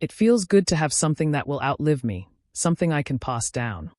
It feels good to have something that will outlive me, something I can pass down.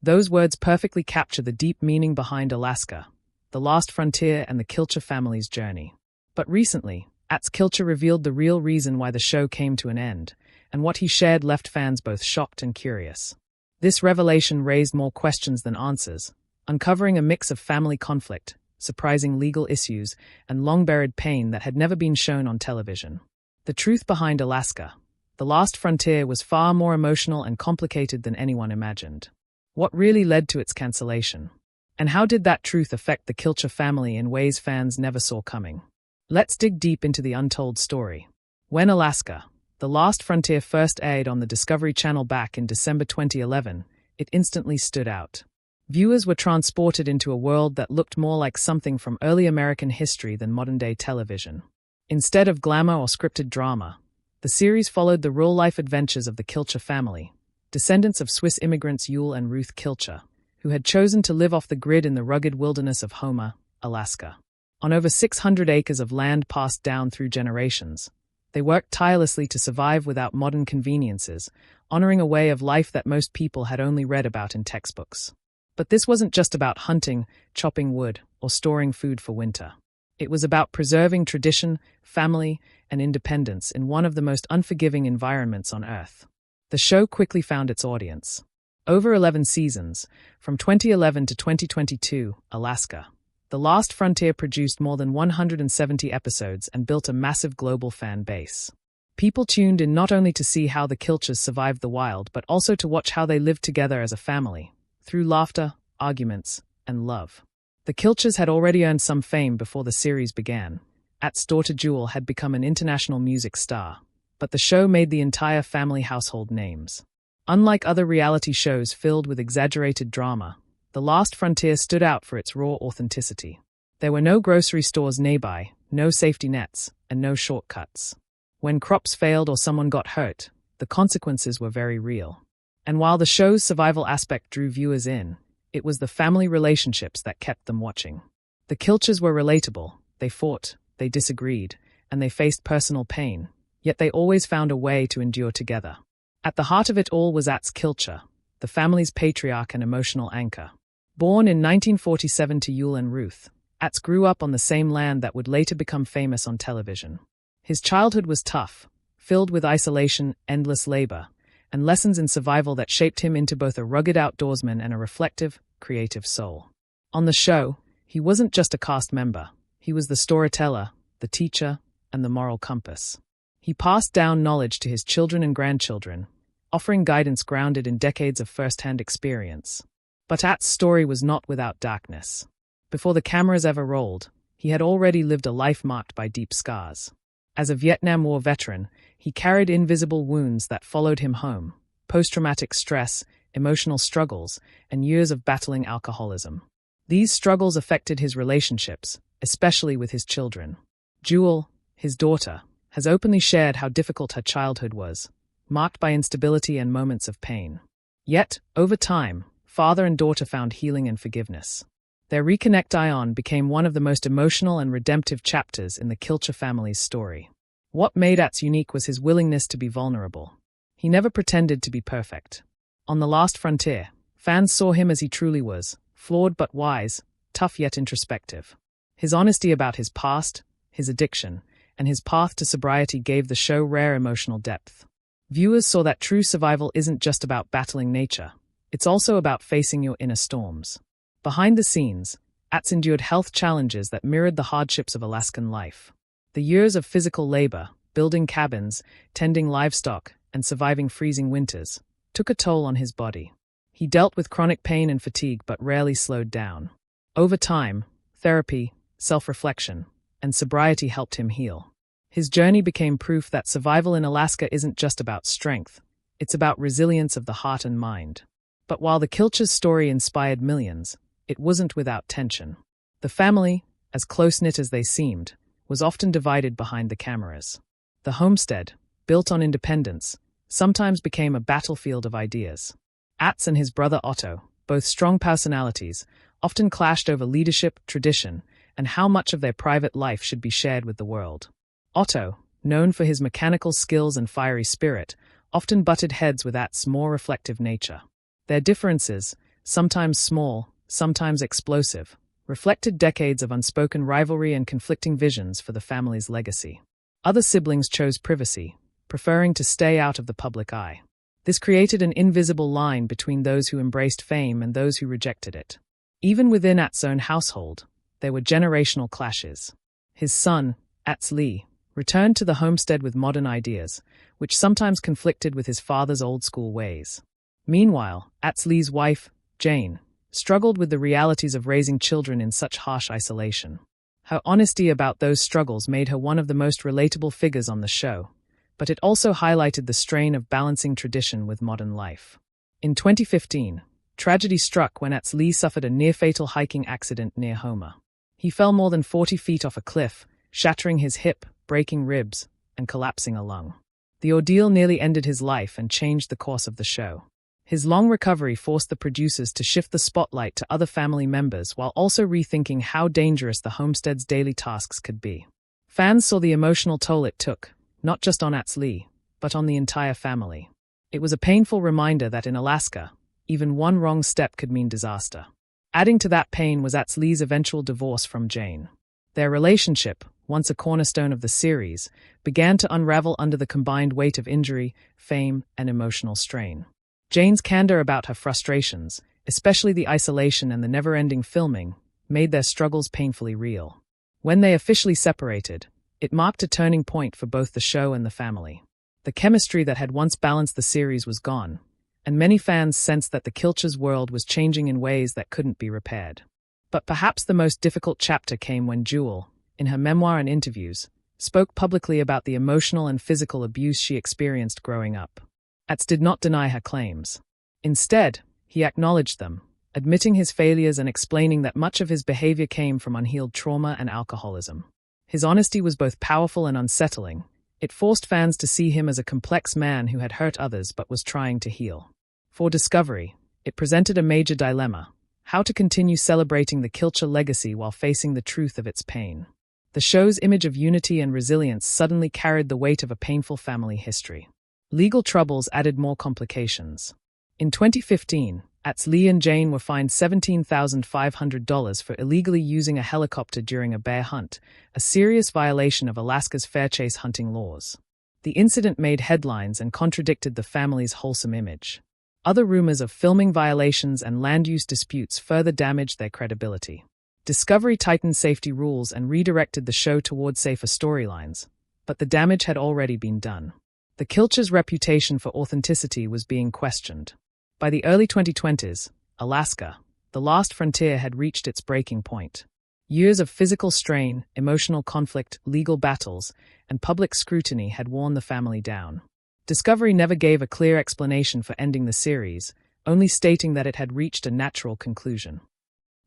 Those words perfectly capture the deep meaning behind Alaska, the last frontier and the Kilcher family's journey. But recently, Ats Kilcher revealed the real reason why the show came to an end, and what he shared left fans both shocked and curious. This revelation raised more questions than answers, uncovering a mix of family conflict, surprising legal issues, and long-buried pain that had never been shown on television. The truth behind Alaska, the last frontier, was far more emotional and complicated than anyone imagined. What really led to its cancellation? And how did that truth affect the Kilcher family in ways fans never saw coming? Let's dig deep into the untold story. When Alaska, the Last Frontier, first aired on the Discovery Channel back in December 2011, it instantly stood out. Viewers were transported into a world that looked more like something from early American history than modern-day television. Instead of glamour or scripted drama, the series followed the real-life adventures of the Kilcher family, descendants of Swiss immigrants Yule and Ruth Kilcher, who had chosen to live off the grid in the rugged wilderness of Homer, Alaska. On over 600 acres of land passed down through generations, they worked tirelessly to survive without modern conveniences, honoring a way of life that most people had only read about in textbooks. But this wasn't just about hunting, chopping wood, or storing food for winter. It was about preserving tradition, family, and independence in one of the most unforgiving environments on Earth. The show quickly found its audience. Over 11 seasons, from 2011 to 2022, Alaska, The Last Frontier produced more than 170 episodes and built a massive global fan base. People tuned in not only to see how the Kilchers survived the wild, but also to watch how they lived together as a family, through laughter, arguments, and love. The Kilchers had already earned some fame before the series began. At's daughter Jewel had become an international music star, but the show made the entire family household names. Unlike other reality shows filled with exaggerated drama, The Last Frontier stood out for its raw authenticity. There were no grocery stores nearby, no safety nets, and no shortcuts. When crops failed or someone got hurt, the consequences were very real. And while the show's survival aspect drew viewers in, it was the family relationships that kept them watching. The Kilchers were relatable. They fought, they disagreed, and they faced personal pain, yet they always found a way to endure together. At the heart of it all was Ats Kilcher, the family's patriarch and emotional anchor. Born in 1947 to Yule and Ruth, Ats grew up on the same land that would later become famous on television. His childhood was tough, filled with isolation, endless labor, and lessons in survival that shaped him into both a rugged outdoorsman and a reflective, creative soul. On the show, he wasn't just a cast member. He was the storyteller, the teacher, and the moral compass. He passed down knowledge to his children and grandchildren, offering guidance grounded in decades of first-hand experience. But At's story was not without darkness. Before the cameras ever rolled, he had already lived a life marked by deep scars. As a Vietnam War veteran, he carried invisible wounds that followed him home, post-traumatic stress, emotional struggles, and years of battling alcoholism. These struggles affected his relationships, especially with his children. Jewel, his daughter, has openly shared how difficult her childhood was, marked by instability and moments of pain. Yet, over time, father and daughter found healing and forgiveness. Their reconnect became one of the most emotional and redemptive chapters in the Kilcher family's story. What made Ats unique was his willingness to be vulnerable. He never pretended to be perfect. On The Last Frontier, fans saw him as he truly was, flawed but wise, tough yet introspective. His honesty about his past, his addiction, and his path to sobriety gave the show rare emotional depth. Viewers saw that true survival isn't just about battling nature. It's also about facing your inner storms. Behind the scenes, Ats endured health challenges that mirrored the hardships of Alaskan life. The years of physical labor, building cabins, tending livestock, and surviving freezing winters, took a toll on his body. He dealt with chronic pain and fatigue but rarely slowed down. Over time, therapy, self-reflection, and sobriety helped him heal. His journey became proof that survival in Alaska isn't just about strength, it's about resilience of the heart and mind. But while the Kilchers' story inspired millions, it wasn't without tension. The family, as close-knit as they seemed, was often divided behind the cameras. The homestead, built on independence, sometimes became a battlefield of ideas. Ats and his brother Otto, both strong personalities, often clashed over leadership, tradition, and how much of their private life should be shared with the world. Otto, known for his mechanical skills and fiery spirit, often butted heads with At's more reflective nature. Their differences, sometimes small, sometimes explosive, reflected decades of unspoken rivalry and conflicting visions for the family's legacy. Other siblings chose privacy, preferring to stay out of the public eye. This created an invisible line between those who embraced fame and those who rejected it. Even within At's own household, there were generational clashes. His son, Ats Lee, returned to the homestead with modern ideas, which sometimes conflicted with his father's old-school ways. Meanwhile, Ats Lee's wife, Jane, struggled with the realities of raising children in such harsh isolation. Her honesty about those struggles made her one of the most relatable figures on the show, but it also highlighted the strain of balancing tradition with modern life. In 2015, tragedy struck when Ats Lee suffered a near-fatal hiking accident near Homer. He fell more than 40 feet off a cliff, shattering his hip, breaking ribs, and collapsing a lung. The ordeal nearly ended his life and changed the course of the show. His long recovery forced the producers to shift the spotlight to other family members while also rethinking how dangerous the homestead's daily tasks could be. Fans saw the emotional toll it took, not just on Ats Lee, but on the entire family. It was a painful reminder that in Alaska, even one wrong step could mean disaster. Adding to that pain was Ats Lee's eventual divorce from Jane. Their relationship, once a cornerstone of the series, began to unravel under the combined weight of injury, fame, and emotional strain. Jane's candor about her frustrations, especially the isolation and the never-ending filming, made their struggles painfully real. When they officially separated, it marked a turning point for both the show and the family. The chemistry that had once balanced the series was gone, and many fans sensed that the Kilcher's world was changing in ways that couldn't be repaired. But perhaps the most difficult chapter came when Jewel, in her memoir and interviews, spoke publicly about the emotional and physical abuse she experienced growing up. Ats did not deny her claims. Instead, he acknowledged them, admitting his failures and explaining that much of his behavior came from unhealed trauma and alcoholism. His honesty was both powerful and unsettling. It forced fans to see him as a complex man who had hurt others but was trying to heal. For Discovery, it presented a major dilemma: how to continue celebrating the Kilcher legacy while facing the truth of its pain. The show's image of unity and resilience suddenly carried the weight of a painful family history. Legal troubles added more complications. In 2015, Ats Lee and Jane were fined $17,500 for illegally using a helicopter during a bear hunt, a serious violation of Alaska's fair chase hunting laws. The incident made headlines and contradicted the family's wholesome image. Other rumors of filming violations and land use disputes further damaged their credibility. Discovery tightened safety rules and redirected the show toward safer storylines, but the damage had already been done. The Kilcher's reputation for authenticity was being questioned. By the early 2020s, Alaska, the last frontier, had reached its breaking point. Years of physical strain, emotional conflict, legal battles, and public scrutiny had worn the family down. Discovery never gave a clear explanation for ending the series, only stating that it had reached a natural conclusion.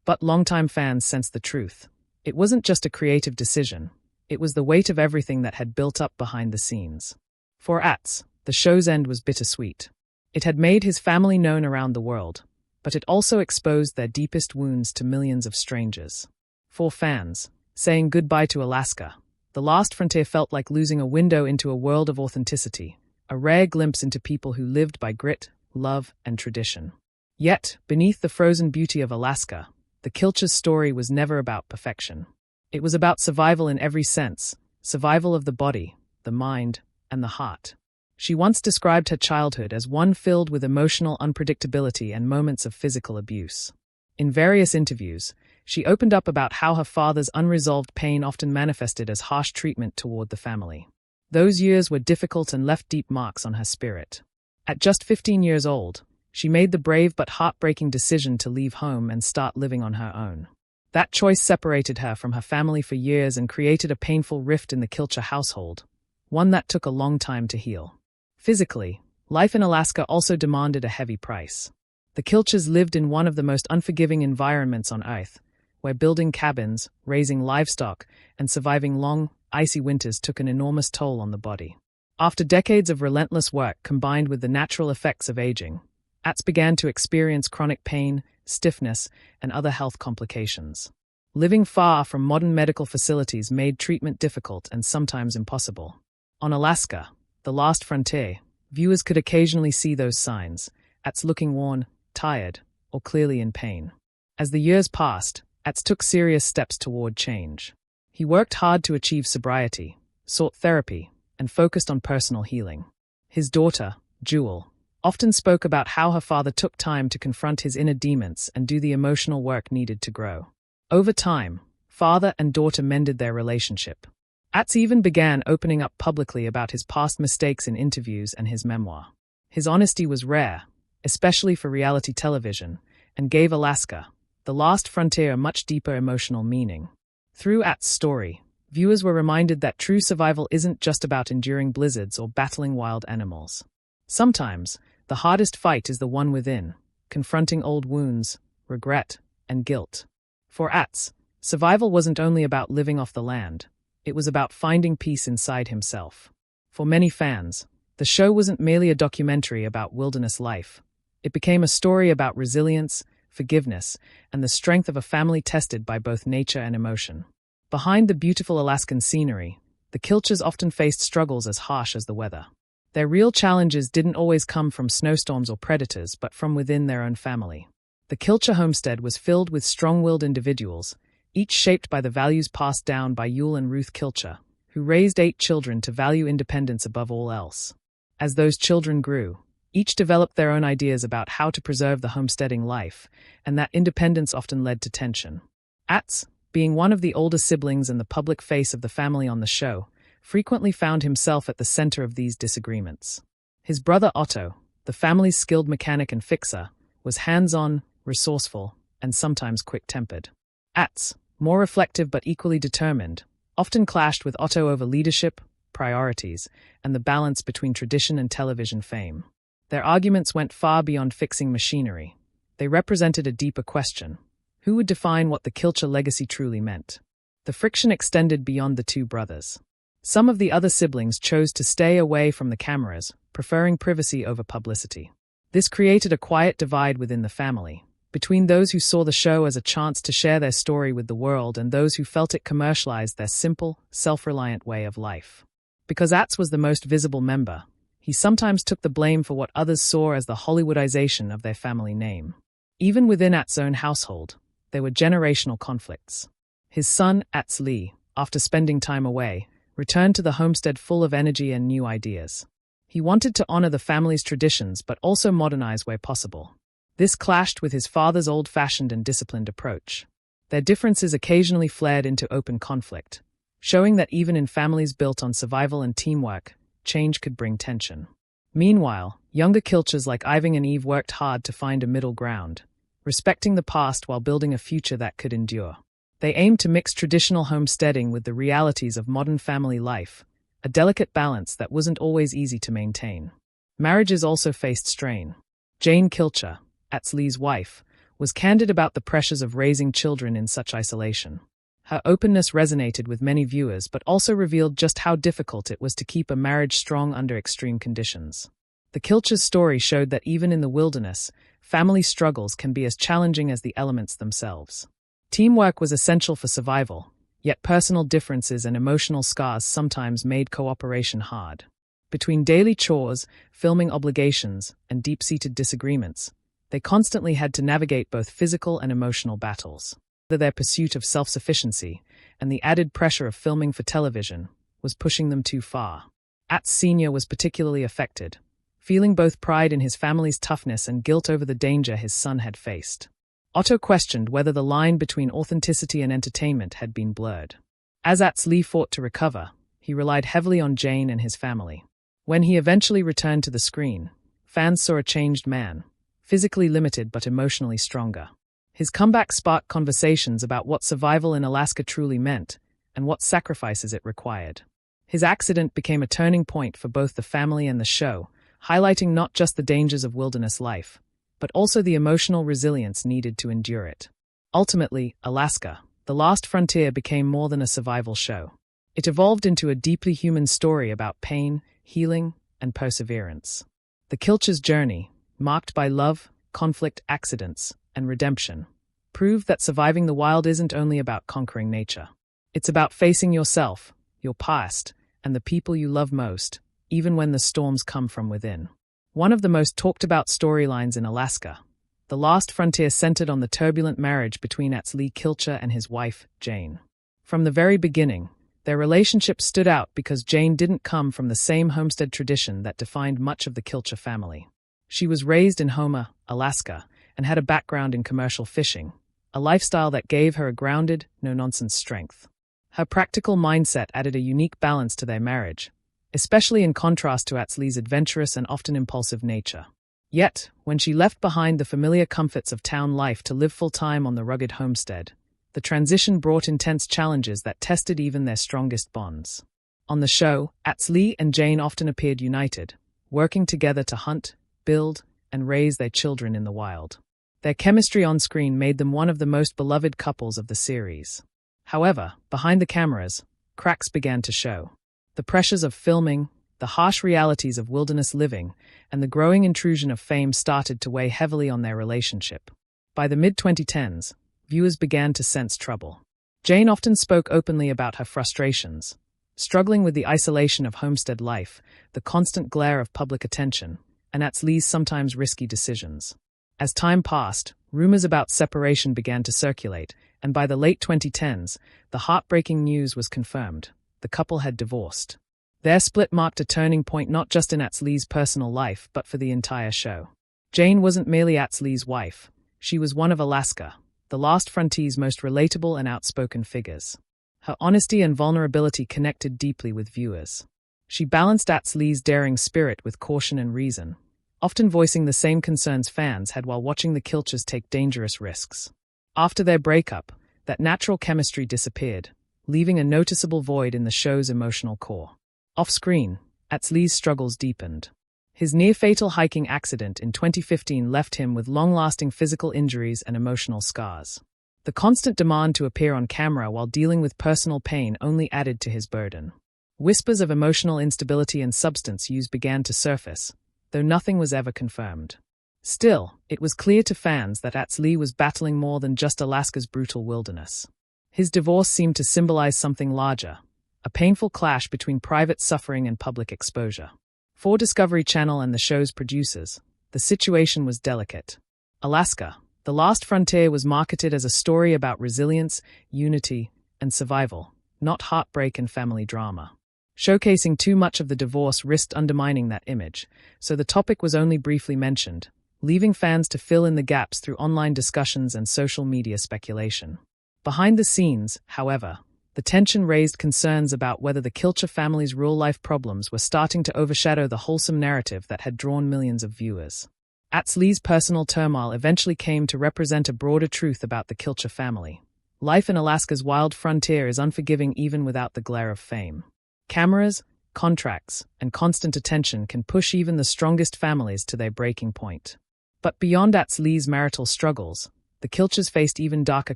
But longtime fans sensed the truth. It wasn't just a creative decision. It was the weight of everything that had built up behind the scenes. For Ats, the show's end was bittersweet. It had made his family known around the world, but it also exposed their deepest wounds to millions of strangers. For fans, saying goodbye to Alaska, The Last Frontier felt like losing a window into a world of authenticity, a rare glimpse into people who lived by grit, love, and tradition. Yet, beneath the frozen beauty of Alaska, the Kilcher's story was never about perfection. It was about survival in every sense, survival of the body, the mind, and the heart. She once described her childhood as one filled with emotional unpredictability and moments of physical abuse. In various interviews, she opened up about how her father's unresolved pain often manifested as harsh treatment toward the family. Those years were difficult and left deep marks on her spirit. At just 15 years old, she made the brave but heartbreaking decision to leave home and start living on her own. That choice separated her from her family for years and created a painful rift in the Kilcher household, one that took a long time to heal. Physically, life in Alaska also demanded a heavy price. The Kilchers lived in one of the most unforgiving environments on Earth, where building cabins, raising livestock, and surviving long, icy winters took an enormous toll on the body. After decades of relentless work combined with the natural effects of aging, Ats began to experience chronic pain, stiffness, and other health complications. Living far from modern medical facilities made treatment difficult and sometimes impossible. On Alaska, the last frontier, viewers could occasionally see those signs, Ats looking worn, tired, or clearly in pain. As the years passed, Ats took serious steps toward change. He worked hard to achieve sobriety, sought therapy, and focused on personal healing. His daughter, Jewel, often spoke about how her father took time to confront his inner demons and do the emotional work needed to grow. Over time, father and daughter mended their relationship. Ats even began opening up publicly about his past mistakes in interviews and his memoir. His honesty was rare, especially for reality television, and gave Alaska, the last frontier, a much deeper emotional meaning. Through Ats' story, viewers were reminded that true survival isn't just about enduring blizzards or battling wild animals. Sometimes, the hardest fight is the one within, confronting old wounds, regret, and guilt. For Ats, survival wasn't only about living off the land, it was about finding peace inside himself. For many fans, the show wasn't merely a documentary about wilderness life. It became a story about resilience, forgiveness, and the strength of a family tested by both nature and emotion. Behind the beautiful Alaskan scenery, the Kilchers often faced struggles as harsh as the weather. Their real challenges didn't always come from snowstorms or predators, but from within their own family. The Kilcher homestead was filled with strong-willed individuals, each shaped by the values passed down by Yule and Ruth Kilcher, who raised 8 children to value independence above all else. As those children grew, each developed their own ideas about how to preserve the homesteading life, and that independence often led to tension. Ats, being one of the older siblings and the public face of the family on the show, frequently found himself at the center of these disagreements. His brother Otto, the family's skilled mechanic and fixer, was hands-on, resourceful, and sometimes quick-tempered. Ats, more reflective but equally determined, often clashed with Otto over leadership, priorities, and the balance between tradition and television fame. Their arguments went far beyond fixing machinery. They represented a deeper question: who would define what the Kilcher legacy truly meant? The friction extended beyond the two brothers. Some of the other siblings chose to stay away from the cameras, preferring privacy over publicity. This created a quiet divide within the family, between those who saw the show as a chance to share their story with the world and those who felt it commercialized their simple, self-reliant way of life. Because Ats was the most visible member, he sometimes took the blame for what others saw as the Hollywoodization of their family name. Even within Ats' own household, there were generational conflicts. His son, Ats Lee, after spending time away, returned to the homestead full of energy and new ideas. He wanted to honor the family's traditions but also modernize where possible. This clashed with his father's old-fashioned and disciplined approach. Their differences occasionally flared into open conflict, showing that even in families built on survival and teamwork, change could bring tension. Meanwhile, younger Kilchers like Ivan and Eve worked hard to find a middle ground, respecting the past while building a future that could endure. They aimed to mix traditional homesteading with the realities of modern family life, a delicate balance that wasn't always easy to maintain. Marriages also faced strain. Jane Kilcher, Ats Lee's wife, was candid about the pressures of raising children in such isolation. Her openness resonated with many viewers but also revealed just how difficult it was to keep a marriage strong under extreme conditions. The Kilcher's story showed that even in the wilderness, family struggles can be as challenging as the elements themselves. Teamwork was essential for survival, yet personal differences and emotional scars sometimes made cooperation hard. Between daily chores, filming obligations, and deep-seated disagreements, they constantly had to navigate both physical and emotional battles. Their pursuit of self-sufficiency and the added pressure of filming for television was pushing them too far. Ats Sr. was particularly affected, feeling both pride in his family's toughness and guilt over the danger his son had faced. Otto questioned whether the line between authenticity and entertainment had been blurred. As Ats Lee fought to recover, he relied heavily on Jane and his family. When he eventually returned to the screen, fans saw a changed man, physically limited but emotionally stronger. His comeback sparked conversations about what survival in Alaska truly meant and what sacrifices it required. His accident became a turning point for both the family and the show, highlighting not just the dangers of wilderness life, but also the emotional resilience needed to endure it. Ultimately, Alaska, the Last Frontier, became more than a survival show. It evolved into a deeply human story about pain, healing, and perseverance. The Kilcher's journey, marked by love, conflict, accidents, and redemption, proved that surviving the wild isn't only about conquering nature. It's about facing yourself, your past, and the people you love most, even when the storms come from within. One of the most talked-about storylines in Alaska, The Last Frontier, centered on the turbulent marriage between Alaskan Kilcher and his wife, Jane. From the very beginning, their relationship stood out because Jane didn't come from the same homestead tradition that defined much of the Kilcher family. She was raised in Homer, Alaska, and had a background in commercial fishing, a lifestyle that gave her a grounded, no-nonsense strength. Her practical mindset added a unique balance to their marriage, especially in contrast to Alaskan's adventurous and often impulsive nature. Yet, when she left behind the familiar comforts of town life to live full-time on the rugged homestead, the transition brought intense challenges that tested even their strongest bonds. On the show, Alaskan and Jane often appeared united, working together to hunt, build, and raise their children in the wild. Their chemistry on screen made them one of the most beloved couples of the series. However, behind the cameras, cracks began to show. The pressures of filming, the harsh realities of wilderness living, and the growing intrusion of fame started to weigh heavily on their relationship. By the mid-2010s, viewers began to sense trouble. Jane often spoke openly about her frustrations, struggling with the isolation of homestead life, the constant glare of public attention, and Alaskan's sometimes risky decisions. As time passed, rumors about separation began to circulate, and by the late 2010s, the heartbreaking news was confirmed. The couple had divorced. Their split marked a turning point not just in Alaskan's personal life but for the entire show. Jane wasn't merely Alaskan's wife. She was one of Alaska, The Last Frontier's most relatable and outspoken figures. Her honesty and vulnerability connected deeply with viewers. She balanced Alaskan's daring spirit with caution and reason, often voicing the same concerns fans had while watching the Kilchers take dangerous risks. After their breakup, that natural chemistry disappeared, leaving a noticeable void in the show's emotional core. Off-screen, Alaskan's struggles deepened. His near-fatal hiking accident in 2015 left him with long-lasting physical injuries and emotional scars. The constant demand to appear on camera while dealing with personal pain only added to his burden. Whispers of emotional instability and substance use began to surface, though nothing was ever confirmed. Still, it was clear to fans that Alaskan was battling more than just Alaska's brutal wilderness. His divorce seemed to symbolize something larger, a painful clash between private suffering and public exposure. For Discovery Channel and the show's producers, the situation was delicate. Alaska, The Last Frontier was marketed as a story about resilience, unity, and survival, not heartbreak and family drama. Showcasing too much of the divorce risked undermining that image, so the topic was only briefly mentioned, leaving fans to fill in the gaps through online discussions and social media speculation. Behind the scenes, however, the tension raised concerns about whether the Kilcher family's real-life problems were starting to overshadow the wholesome narrative that had drawn millions of viewers. Alaskan's personal turmoil eventually came to represent a broader truth about the Kilcher family. Life in Alaska's wild frontier is unforgiving even without the glare of fame. Cameras, contracts, and constant attention can push even the strongest families to their breaking point. But beyond Alaskan's marital struggles, the Kilchers faced even darker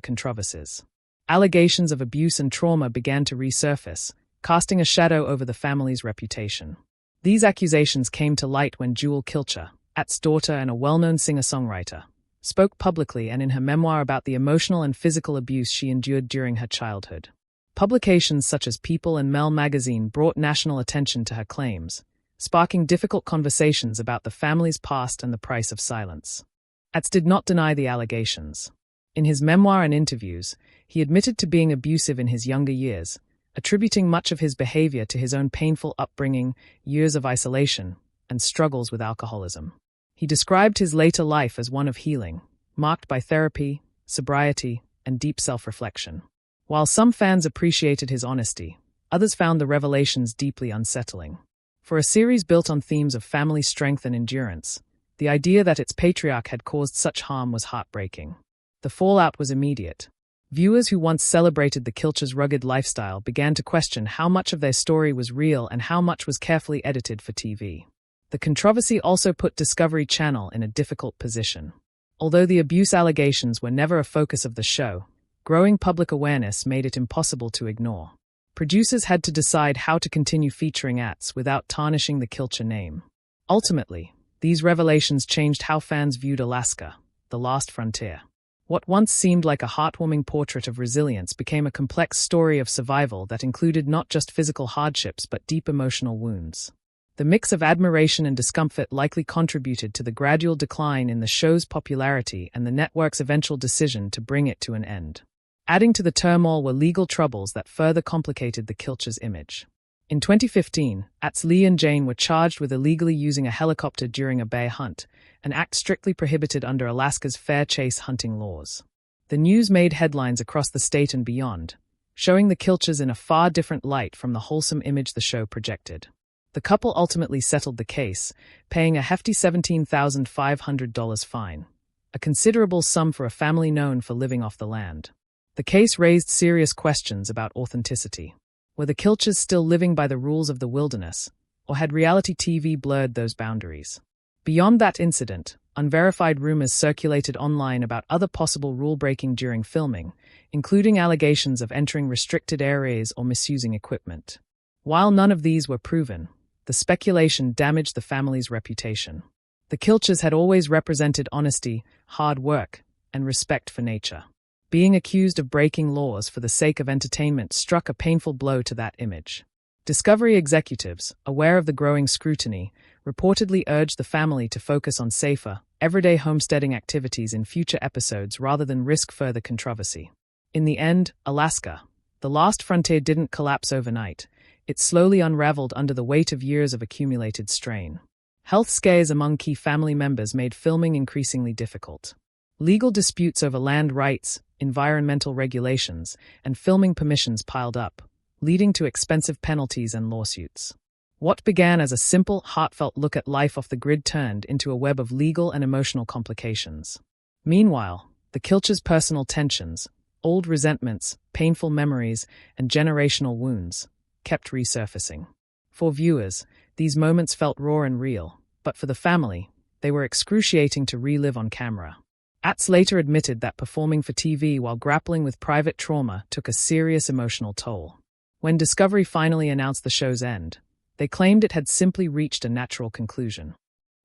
controversies. Allegations of abuse and trauma began to resurface, casting a shadow over the family's reputation. These accusations came to light when Jewel Kilcher, Alaskan's daughter and a well-known singer-songwriter, spoke publicly and in her memoir about the emotional and physical abuse she endured during her childhood. Publications such as People and Mel magazine brought national attention to her claims, sparking difficult conversations about the family's past and the price of silence. Alaskan did not deny the allegations. In his memoir and interviews, he admitted to being abusive in his younger years, attributing much of his behavior to his own painful upbringing, years of isolation, and struggles with alcoholism. He described his later life as one of healing, marked by therapy, sobriety, and deep self-reflection. While some fans appreciated his honesty, others found the revelations deeply unsettling. For a series built on themes of family strength and endurance, the idea that its patriarch had caused such harm was heartbreaking. The fallout was immediate. Viewers who once celebrated the Kilchers' rugged lifestyle began to question how much of their story was real and how much was carefully edited for TV. The controversy also put Discovery Channel in a difficult position. Although the abuse allegations were never a focus of the show, growing public awareness made it impossible to ignore. Producers had to decide how to continue featuring Alaskan without tarnishing the Kilcher name. Ultimately, these revelations changed how fans viewed Alaska, The Last Frontier. What once seemed like a heartwarming portrait of resilience became a complex story of survival that included not just physical hardships but deep emotional wounds. The mix of admiration and discomfort likely contributed to the gradual decline in the show's popularity and the network's eventual decision to bring it to an end. Adding to the turmoil were legal troubles that further complicated the Kilcher's image. In 2015, Lee and Jane were charged with illegally using a helicopter during a bear hunt, an act strictly prohibited under Alaska's fair chase hunting laws. The news made headlines across the state and beyond, showing the Kilchers in a far different light from the wholesome image the show projected. The couple ultimately settled the case, paying a hefty $17,500 fine, a considerable sum for a family known for living off the land. The case raised serious questions about authenticity. Were the Kilchers still living by the rules of the wilderness, or had reality TV blurred those boundaries? Beyond that incident, unverified rumors circulated online about other possible rule-breaking during filming, including allegations of entering restricted areas or misusing equipment. While none of these were proven, the speculation damaged the family's reputation. The Kilchers had always represented honesty, hard work, and respect for nature. Being accused of breaking laws for the sake of entertainment struck a painful blow to that image. Discovery executives, aware of the growing scrutiny, reportedly urged the family to focus on safer, everyday homesteading activities in future episodes rather than risk further controversy. In the end, Alaska, the last frontier, didn't collapse overnight. It slowly unraveled under the weight of years of accumulated strain. Health scares among key family members made filming increasingly difficult. Legal disputes over land rights, environmental regulations, and filming permissions piled up, leading to expensive penalties and lawsuits. What began as a simple, heartfelt look at life off the grid turned into a web of legal and emotional complications. Meanwhile, the Kilchers' personal tensions, old resentments, painful memories, and generational wounds kept resurfacing. For viewers, these moments felt raw and real, but for the family, they were excruciating to relive on camera. Later admitted that performing for TV while grappling with private trauma took a serious emotional toll. When Discovery finally announced the show's end, they claimed it had simply reached a natural conclusion.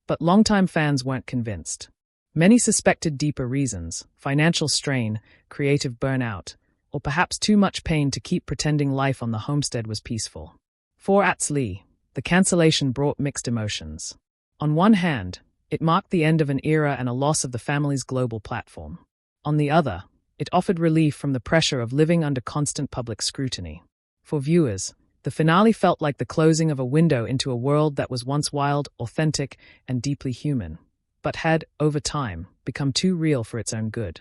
But longtime fans weren't convinced. Many suspected deeper reasons: financial strain, creative burnout, or perhaps too much pain to keep pretending life on the homestead was peaceful. For Lee, the cancellation brought mixed emotions. On one hand, it marked the end of an era and a loss of the family's global platform. On the other, it offered relief from the pressure of living under constant public scrutiny. For viewers, the finale felt like the closing of a window into a world that was once wild, authentic, and deeply human, but had, over time, become too real for its own good.